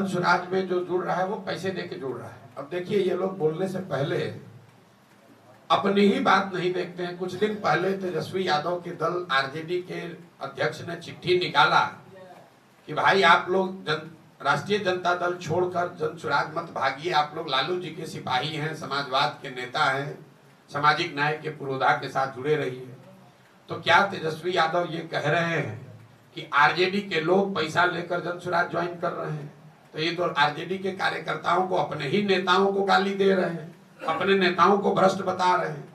स्वराज में जो जुड़ रहा है वो पैसे देके जुड़ रहा है। अब देखिए, ये लोग बोलने से पहले अपनी ही बात नहीं देखते हैं। कुछ दिन पहले तेजस्वी यादव के दल आरजेडी के अध्यक्ष ने चिट्ठी निकाला कि भाई आप लोग राष्ट्रीय जनता दल छोड़कर जन स्वराज मत भागिए, आप लोग लालू जी के सिपाही हैं, समाजवाद के नेता हैं, सामाजिक न्याय के पुरोधा के साथ जुड़े रहिए। तो क्या तेजस्वी यादव ये कह रहे हैं कि आरजेडी के लोग पैसा लेकर जन स्वराज ज्वाइन कर रहे हैं? तो ये तो आरजेडी के कार्यकर्ताओं को, अपने ही नेताओं को गाली दे रहे हैं, अपने नेताओं को भ्रष्ट बता रहे हैं।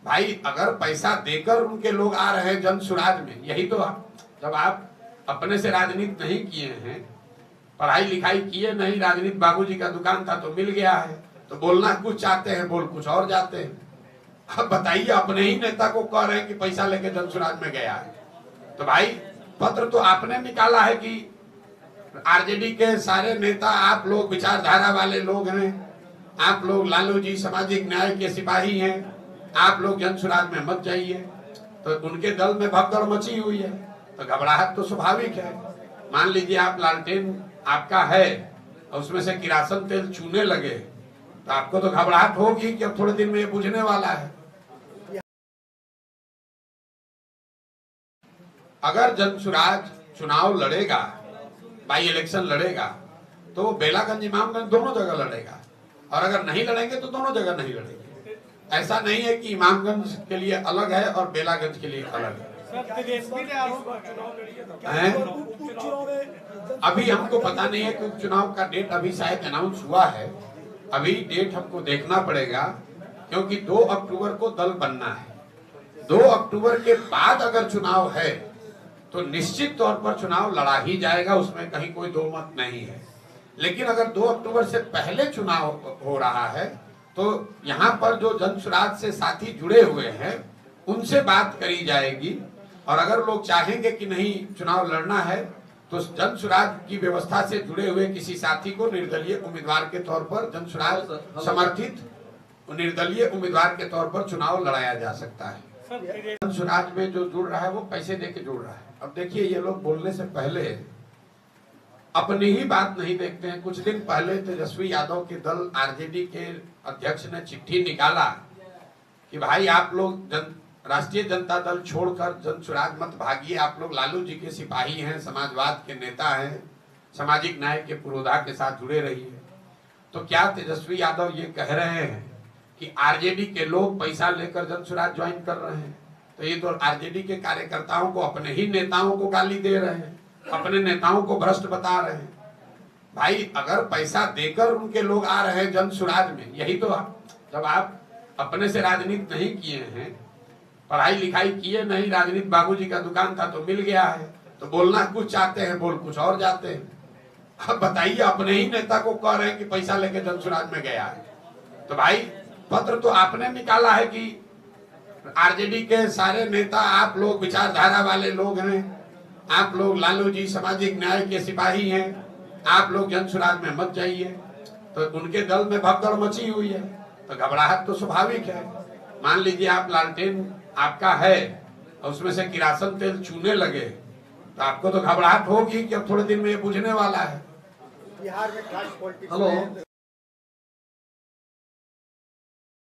भाई अगर पैसा देकर उनके लोग आ रहे हैं जन स्वराज में, यही तो जब आप अपने से राजनीति नहीं किए हैं, पढ़ाई लिखाई किए नहीं, राजनीति बाबूजी का दुकान था तो मिल गया है, तो बोलना कुछ चाहते हैं, बोल कुछ और जाते हैं। अब बताइए, अपने ही नेता को कह रहे हैं कि पैसा लेके जन स्वराज में गया है। तो भाई पत्र तो आपने निकाला है कि आरजेडी के सारे नेता आप लोग विचारधारा वाले लोग हैं, आप लोग लालू जी सामाजिक न्याय के सिपाही हैं, आप लोग जन स्वराज में मत जाइए। तो उनके दल में भगदड़ मची हुई है, तो घबराहट तो स्वाभाविक है। मान लीजिए आप लालटेन आपका है और उसमें से किरासन तेल चूने लगे, तो आपको तो घबराहट होगी कि अब थोड़े दिन में ये बुझने वाला है। अगर जन स्वराज चुनाव लड़ेगा, बाई इलेक्शन लड़ेगा, तो बेलागंज इमामगंज दोनों जगह लड़ेगा, और अगर नहीं लड़ेंगे तो दोनों जगह नहीं लड़ेंगे। ऐसा नहीं है कि इमामगंज के लिए अलग है और बेलागंज के लिए अलग है। अभी हमको पता नहीं है कि उपचुनाव का डेट अभी शायद अनाउंस हुआ है, अभी डेट हमको देखना पड़ेगा, क्योंकि 2 अक्टूबर को दल बनना है। 2 अक्टूबर के बाद अगर चुनाव है तो निश्चित तौर पर चुनाव लड़ा ही जाएगा, उसमें कहीं कोई दो मत नहीं है। लेकिन अगर 2 अक्टूबर से पहले चुनाव हो रहा है तो यहाँ पर जो जन स्वराज से साथी जुड़े हुए हैं उनसे बात करी जाएगी, और अगर लोग चाहेंगे कि नहीं चुनाव लड़ना है तो जन स्वराज की व्यवस्था से जुड़े हुए किसी साथी को निर्दलीय उम्मीदवार के तौर पर, जन स्वराज समर्थित निर्दलीय उम्मीदवार के तौर पर चुनाव लड़ाया जा सकता है। जन स्वराज में जो जुड़ रहा है वो पैसे देके जुड़ रहा है। अब देखिए, ये लोग बोलने से पहले अपनी ही बात नहीं देखते हैं। कुछ दिन पहले तेजस्वी यादव के दल आरजेडी के अध्यक्ष ने चिट्ठी निकाला कि भाई आप लोग राष्ट्रीय जनता दल छोड़कर जन स्वराज मत भागिए, आप लोग लालू जी के सिपाही हैं, समाजवाद के नेता हैं, सामाजिक न्याय के पुरोधा के साथ जुड़े रहिए। तो क्या तेजस्वी यादव ये कह रहे हैं कि आरजेडी के लोग पैसा लेकर जन स्वराज ज्वाइन कर रहे हैं? तो ये तो आरजेडी के कार्यकर्ताओं को, अपने ही नेताओं को गाली दे रहे हैं, अपने नेताओं को भ्रष्ट बता रहे हैं। भाई अगर पैसा देकर उनके लोग आ रहे हैं जन स्वराज में, यही तो जब आप अपने से राजनीति नहीं किए हैं, पढ़ाई लिखाई किए नहीं, राजनीति बाबूजी का दुकान था तो मिल गया है, तो बोलना कुछ चाहते हैं, बोल कुछ और जाते हैं। अब बताइए, अपने ही नेता को कह रहे हैं कि पैसा लेके जन स्वराज में गया है। तो भाई पत्र तो आपने निकाला है कि आरजेडी के सारे नेता आप लोग विचारधारा वाले लोग हैं, आप लोग लालू जी सामाजिक न्याय के सिपाही हैं, आप लोग जन स्वराज में मत जाइए। तो उनके दल में भगदड़ मची हुई है, तो घबराहट तो स्वाभाविक है। मान लीजिए आप लालटेन आपका है और उसमें से किरासन तेल चूने लगे, तो आपको तो घबराहट होगी कि अब थोड़े दिन में ये बुझने वाला है। बिहार में